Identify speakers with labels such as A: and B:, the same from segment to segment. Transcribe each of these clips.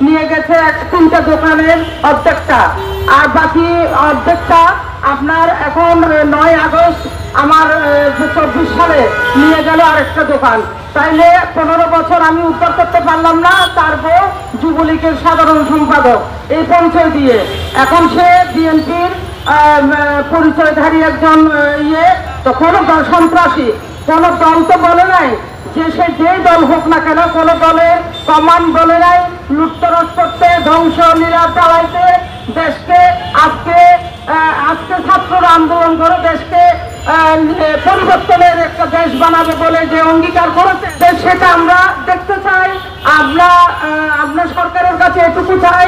A: নিয়ে গেছে 3টা দোকানের অর্ধেকটা, আর বাকি অর্ধেকটা আপনার এখন 9 আগস্ট আমার 24 সালে নিয়ে গেল আরেকটা দোকান। তাইলে 15 বছর আমি উদ্ধার করতে পারলাম না, তারপর যুবলীগের সাধারণ সম্পাদক এই পরিচয় দিয়ে এখন সে বিএনপির পরিচয়ধারী একজন তো কোনো দল সন্ত্রাসী, কোনো দল তো বলে নাই যে সে যেই দল হোক না কেন, কোনো দলের কমান্ড বলে নাই লুটতরাজ করতে, ধ্বংস লীলা চালাইতে দেশকে। আজকে ছাত্ররা আন্দোলন করে দেশকে পরিবর্তনের একটা দেশ বানাবে বলে যে অঙ্গীকার করেছে, সেটা আমরা দেখতে চাই। আমরা সরকারের কাছে এটুকু চাই,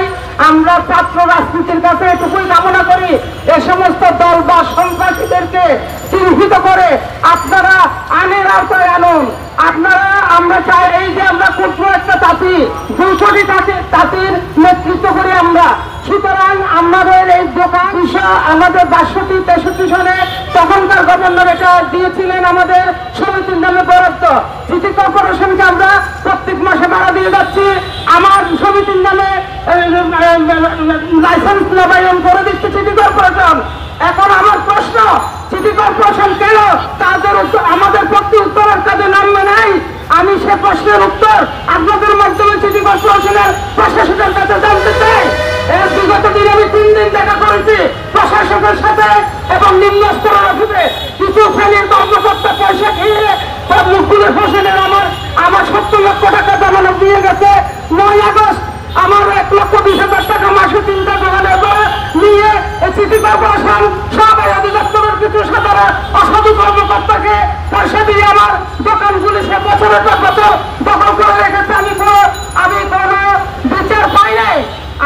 A: আমরা ছাত্র রাজনীতির কাছে এটুকুই কামনা করি, এ সমস্ত দল বা সন্ত্রাসীদেরকে চিহ্নিত করে আপনারা আইনের আওতায় আনুন। আমরা চাই এই যে আমরা ক্ষুদ্র একটা তাঁতি, 200টি তাঁতির নেতৃত্ব করি আমরা, সুতরাং আমাদের এই দোকান আমাদের 62-63 সালে তখনকার গভর্নর এটা দিয়েছিলেন আমাদের সমিতির নামে বরাদ্দ। সিটি কর্পোরেশনকে আমরা প্রত্যেক মাসে ভাড়া দিয়ে যাচ্ছি, আমার সমিতির নামে লাইসেন্স নবায়ন করে দিচ্ছে সিটি কর্পোরেশন। এখন আমার প্রশ্ন, সিটি কর্পোরেশন কেন তাদের আমাদের প্রতি উত্তরের কাজে নামবে নাই? আমি সে প্রশ্নের উত্তর আপনাদের মাধ্যমে সিটি কর্পোরেশনের প্রশাসকের কাছে জানতে চাই। এর বিগত দিনে আমি 3 দিন দেখা করেছি প্রশাসকের সাথে এবং নিম্ন স্তরের অফিসে কিছু শ্রেণীর কর্মকর্তা পয়সা খেয়ে মুখগুলো হোসেনের আমার 70 লক্ষ টাকা জমানো দিয়ে গেছে। 9 আগস্ট আমার 1,20,000 টাকা মাসে 3টা দোকানে নিয়ে সিটি কর্পোরেশন সবাই অধিদপ্তরের কিছু সাধারণ অসাধু কর্মকর্তাকে পয়সা দিয়ে আমার দোকানগুলি সে বছরের পর বছর দখল করে রেখেছে। আমি কোনো বিচার পাই নাই,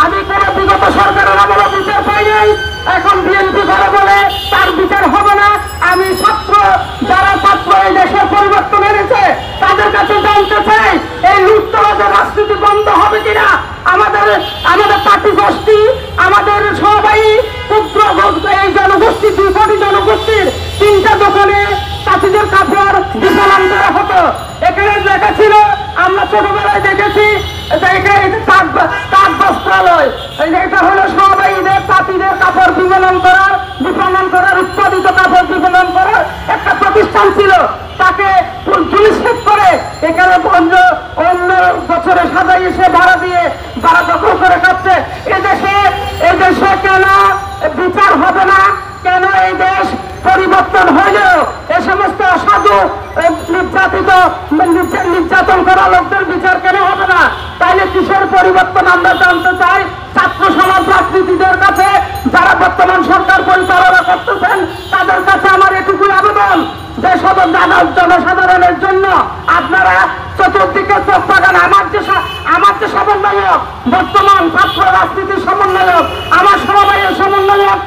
A: আমি কোনো বিগত সরকারের আমলে বিচার পাই নাই। এখন বিএনপি করে বলে তার বিচার হবে না। আমি যারা ছাত্র এই দেশের পরিবর্তন এনেছে তাদের কাছে জানতে চাই এই লুটতরাজের রাজনীতি বন্ধ হবে কিনা। আমাদের পার্টি গোষ্ঠী, আমাদের সবাই ক্ষুদ্র এই জনগোষ্ঠী, 2 জনগোষ্ঠীর 3টা দোকানে তাঁতিদের কাপড় বিতরণ করা হতো। এখানে লেখা ছিল, আমরা ছোটবেলায় দেখেছি তাঁত বস্ত্রালয়, এটা হলো সবাই তাঁতিদের কাপড় বিতরণ করার উৎপাদিত কাপড় বিতরণ করার একটা প্রতিষ্ঠান ছিল। তাকে পুলিশ করে এখানে অন্য বছরে সাজাই এসে ভাড়া দিয়ে ভাড়া দখল করে খাচ্ছে। এদেশে কেন বিচার হবে না? কেন এই দেশ পরিবর্তন হইলেও এ সমস্ত অসাধু নির্যাতন করা লোকদের বিচার কেন হবে না? তাইলে কিসের পরিবর্তন আমরা জানতে চাই। ছাত্র সমাজ রাজনীতিদের কাছে, যারা বর্তমান সরকার পরিচালনা করতেছেন তাদের কাছে আমার এটুকুই আবেদন যে জনসাধারণের জন্য আপনারা চতুর্দিকে চোখ পাকান। আমার যে সমন্বয়ক, বর্তমান ছাত্র রাজনীতির সমন্বয়ক, আমার সমবায়ের সমন্বয়ক,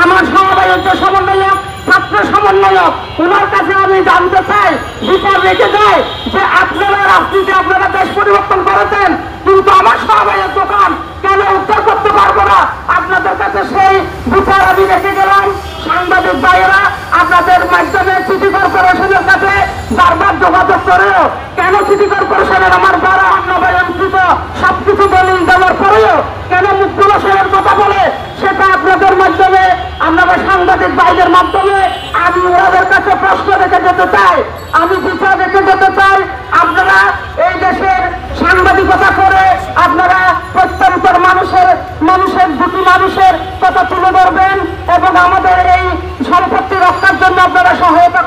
A: আমার সমবায়ের যে সমন্বয়ক, ছাত্র সমন্বয়ক, ওনার কাছে আমি জানতে চাই, বিচার রেখে যায় যে আপনারা রাজনীতি, আপনারা দেশ পরিবর্তন করেছেন, কিন্তু আমার সমবায়ের দোকান কেন উদ্ধার করতে পারবো না? আপনাদের কাছে সেই বিচার আমি রেখে গেলাম। সাংবাদিক ভাইয়েরা আপনাদের মাধ্যমে সিটি কর্পোরেশনের কাছে বারবার যোগাযোগ করেও কেন সিটি কর্পোরেশনের আমার বাড়া নবায়নকৃত সবকিছু দলিল দেওয়ার পরেও কেন মুখগুলো সেরের কথা বলে, সেটা আপনাদের মাধ্যমে, আপনাদের সাংবাদিক ভাইদের মাধ্যমে আমি ওনাদের কাছে প্রশ্ন রেখে যেতে চাই, আমি বিচার রেখে যেতে চাই। আপনারা এই দেশের সাংবাদিকতা করে আপনারা প্রত্যন্তর মানুষের দুটি মানুষের কথা তুলে ধরবেন এবং আমাদের এই সম্পত্তি রক্ষার জন্য আপনারা সহায়তা